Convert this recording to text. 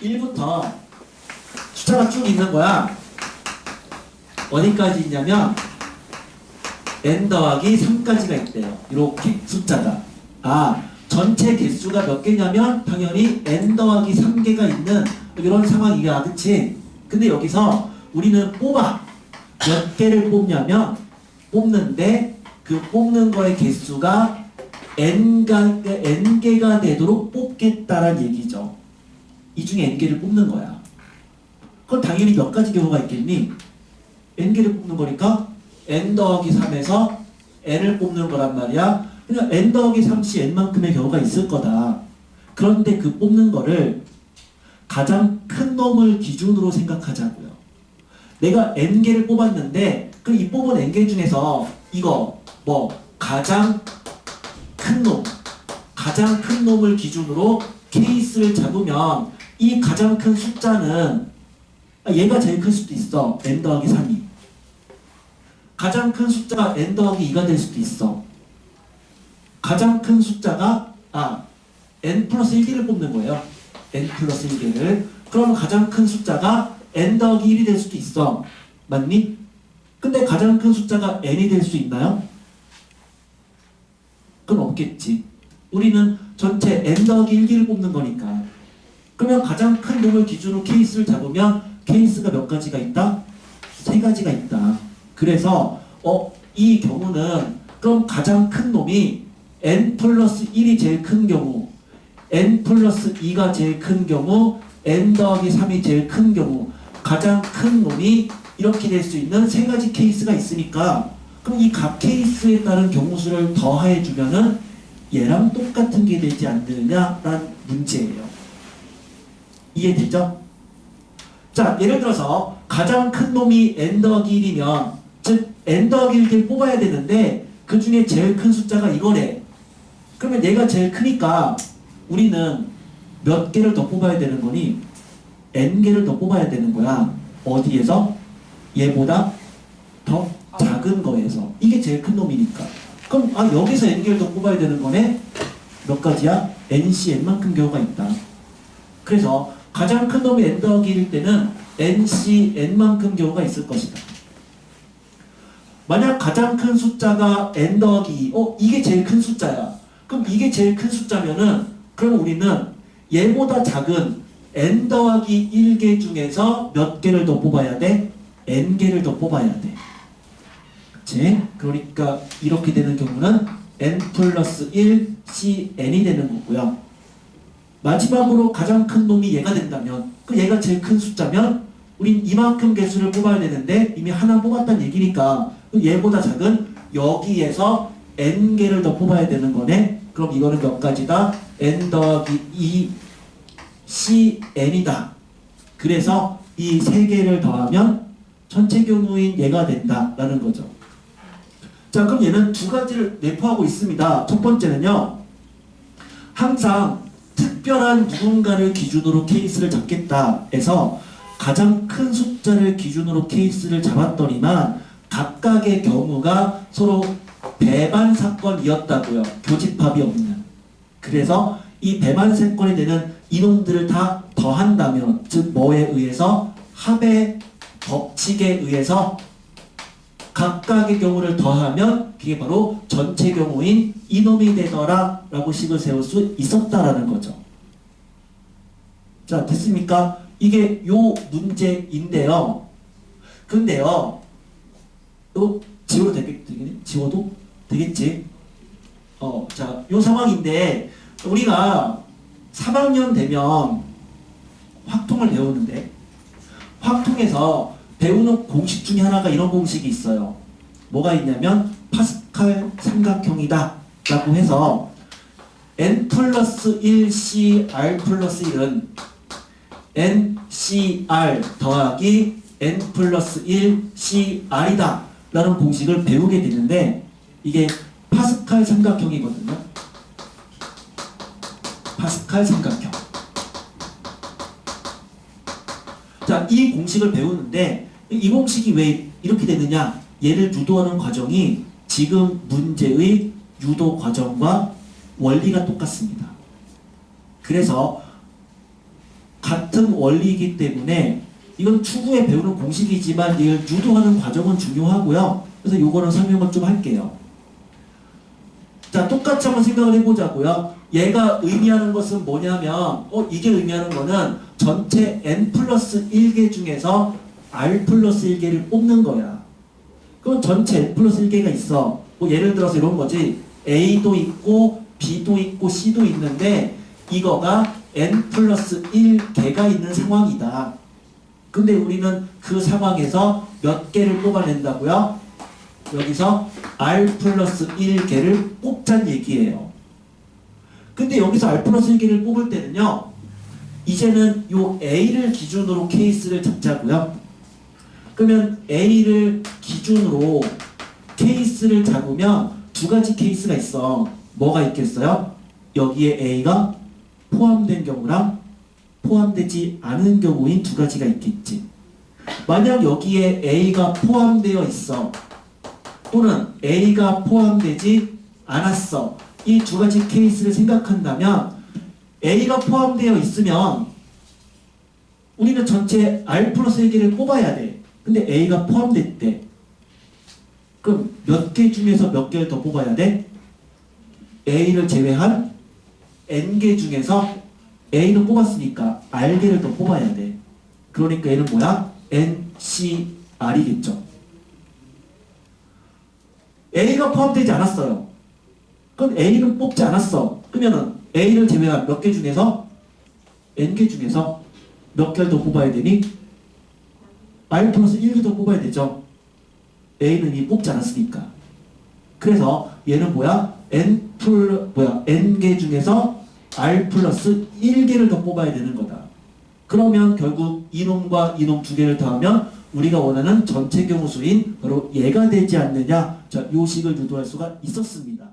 1부터 숫자가 쭉 있는 거야. 어디까지 있냐면 n 더하기 3까지가 있대요. 이렇게 숫자가. 전체 개수가 몇 개냐면 당연히 n 더하기 3개가 있는 이런 상황이야. 그치? 근데 여기서 우리는 뽑아. 몇 개를 뽑냐면 뽑는데 그 뽑는 거의 개수가 n개가 되도록 뽑겠다란 얘기죠. 이 중에 n개를 뽑는 거야. 그럼 당연히 몇 가지 경우가 있겠니? n개를 뽑는 거니까 n 더하기 3에서 n을 뽑는 거란 말이야. 그냥 n 더하기 3시 n만큼의 경우가 있을 거다. 그런데 그 뽑는 거를 가장 큰 놈을 기준으로 생각하자고요. 내가 n개를 뽑았는데 그 이 뽑은 n개 중에서 이거 가장 큰 놈을 기준으로 케이스를 잡으면 이 가장 큰 숫자는 얘가 제일 클 수도 있어. n 더하기 3이. 가장 큰 숫자가 n 더하기 2가 될 수도 있어. 가장 큰 숫자가 n 플러스 1개를 뽑는 거예요. n 플러스 1개를. 그러면 가장 큰 숫자가 n 더하기 1이 될 수도 있어. 맞니? 근데 가장 큰 숫자가 n이 될 수 있나요? 그건 없겠지. 우리는 전체 n 더하기 1개를 뽑는 거니까. 그러면 가장 큰 놈을 기준으로 케이스를 잡으면 케이스가 몇 가지가 있다? 3가지가 있다. 그래서 이 경우는 그럼 가장 큰 놈이 n 플러스 1이 제일 큰 경우, n 플러스 2가 제일 큰 경우, n 더하기 3이 제일 큰 경우, 가장 큰 놈이 이렇게 될 수 있는 3가지 케이스가 있으니까 그럼 이 각 케이스에 따른 경우수를 더해주면은 얘랑 똑같은 게 되지 않느냐라는 문제예요. 이해되죠? 자, 예를 들어서 가장 큰 놈이 n 더하기 1이면 즉 n 더하기 1개를 뽑아야 되는데 그 중에 제일 큰 숫자가 이거래. 그러면 얘가 제일 크니까 우리는 몇 개를 더 뽑아야 되는 거니? n개를 더 뽑아야 되는 거야. 어디에서? 얘보다 더 작은 거에서. 이게 제일 큰 놈이니까. 그럼 여기서 n개를 더 뽑아야 되는 거네? 몇 가지야? nC n만큼 경우가 있다. 그래서 가장 큰 놈이 n 더하기 1일 때는 nC n만큼 경우가 있을 것이다. 만약 가장 큰 숫자가 n 더하기 2, 이게 제일 큰 숫자야. 그럼 이게 제일 큰 숫자면은 그럼 우리는 얘보다 작은 n 더하기 1개 중에서 몇 개를 더 뽑아야 돼? n개를 더 뽑아야 돼. 그치? 그러니까 이렇게 되는 경우는 n 플러스 1 cn이 되는 거고요. 마지막으로 가장 큰 놈이 얘가 된다면 그 얘가 제일 큰 숫자면 우린 이만큼 개수를 뽑아야 되는데 이미 하나 뽑았다는 얘기니까 얘보다 작은 여기에서 n개를 더 뽑아야 되는 거네. 그럼 이거는 몇 가지다? n 더하기 2 cn이다. 그래서 이 3개를 더하면 전체 경우인 얘가 된다라는 거죠. 자, 그럼 얘는 2가지를 내포하고 있습니다. 첫 번째는요. 항상 특별한 누군가를 기준으로 케이스를 잡겠다 해서 가장 큰 숫자를 기준으로 케이스를 잡았더니만 각각의 경우가 서로 배반 사건이었다고요. 교집합이 없는. 그래서 이 배반 사건이 되는 이놈들을 다 더한다면 즉 뭐에 의해서? 합의 법칙에 의해서 각각의 경우를 더하면 그게 바로 전체 경우인 이놈이 되더라 라고 식을 세울 수 있었다라는 거죠. 자, 됐습니까? 이게 요 문제인데요. 근데요, 이거 지워도 되겠니? 지워도 되겠지? 자, 요 상황인데 우리가 3학년 되면 확통을 배우는데 확통에서 배우는 공식 중에 하나가 이런 공식이 있어요. 뭐가 있냐면 파스칼 삼각형이다 라고 해서 n 플러스 1 cr 플러스 1은 ncr 더하기 n 플러스 1 cr이다 라는 공식을 배우게 되는데 이게 파스칼 삼각형이거든요. 파스칼 삼각형. 자, 이 공식을 배우는데 이 공식이 왜 이렇게 되느냐? 얘를 유도하는 과정이 지금 문제의 유도 과정과 원리가 똑같습니다. 그래서 같은 같은 원리이기 때문에 이건 추후에 배우는 공식이지만 이걸 유도하는 과정은 중요하고요. 그래서 이거는 설명을 좀 할게요. 자, 똑같이 한번 생각을 해보자고요. 얘가 의미하는 것은 뭐냐면 이게 의미하는 거는 전체 n 플러스 1개 중에서 r 플러스 1개를 뽑는 거야. 그럼 전체 n 플러스 1개가 있어. 뭐 예를 들어서 이런 거지. a도 있고 b도 있고 c도 있는데 이거가 n 플러스 1개가 있는 상황이다. 근데 우리는 그 상황에서 몇 개를 뽑아낸다고요? 여기서 r 플러스 1개를 뽑자는 얘기예요. 근데 여기서 r 플러스 1개를 뽑을 때는요, 이제는 요 a를 기준으로 케이스를 잡자고요. 그러면 a를 기준으로 케이스를 잡으면 두 가지 케이스가 있어. 뭐가 있겠어요? 여기에 a가 포함된 경우랑 포함되지 않은 경우인 두 가지가 있겠지. 만약 여기에 a가 포함되어 있어, 또는 a가 포함되지 않았어, 이 두 가지 케이스를 생각한다면 a가 포함되어 있으면 우리는 전체 r 플러스 1개를 뽑아야 돼. 근데 a가 포함됐대. 그럼 몇 개 중에서 몇 개를 더 뽑아야 돼? a를 제외한 n개 중에서 a는 뽑았으니까 r개를 더 뽑아야 돼. 그러니까 얘는 뭐야? NCR이겠죠. a가 포함되지 않았어요. 그럼 a는 뽑지 않았어. 그러면은 a를 제외한 몇 개 중에서 n개 중에서 몇 개를 더 뽑아야 되니? r 플러스 1개 더 뽑아야 되죠. a는 이미 뽑지 않았으니까. 그래서 얘는 뭐야? n개 중에서 r 플러스 1개를 더 뽑아야 되는 거다. 그러면 결국 이놈과 이놈 두 개를 더하면 우리가 원하는 전체 경우 수인 바로 얘가 되지 않느냐. 자, 요 식을 유도할 수가 있었습니다.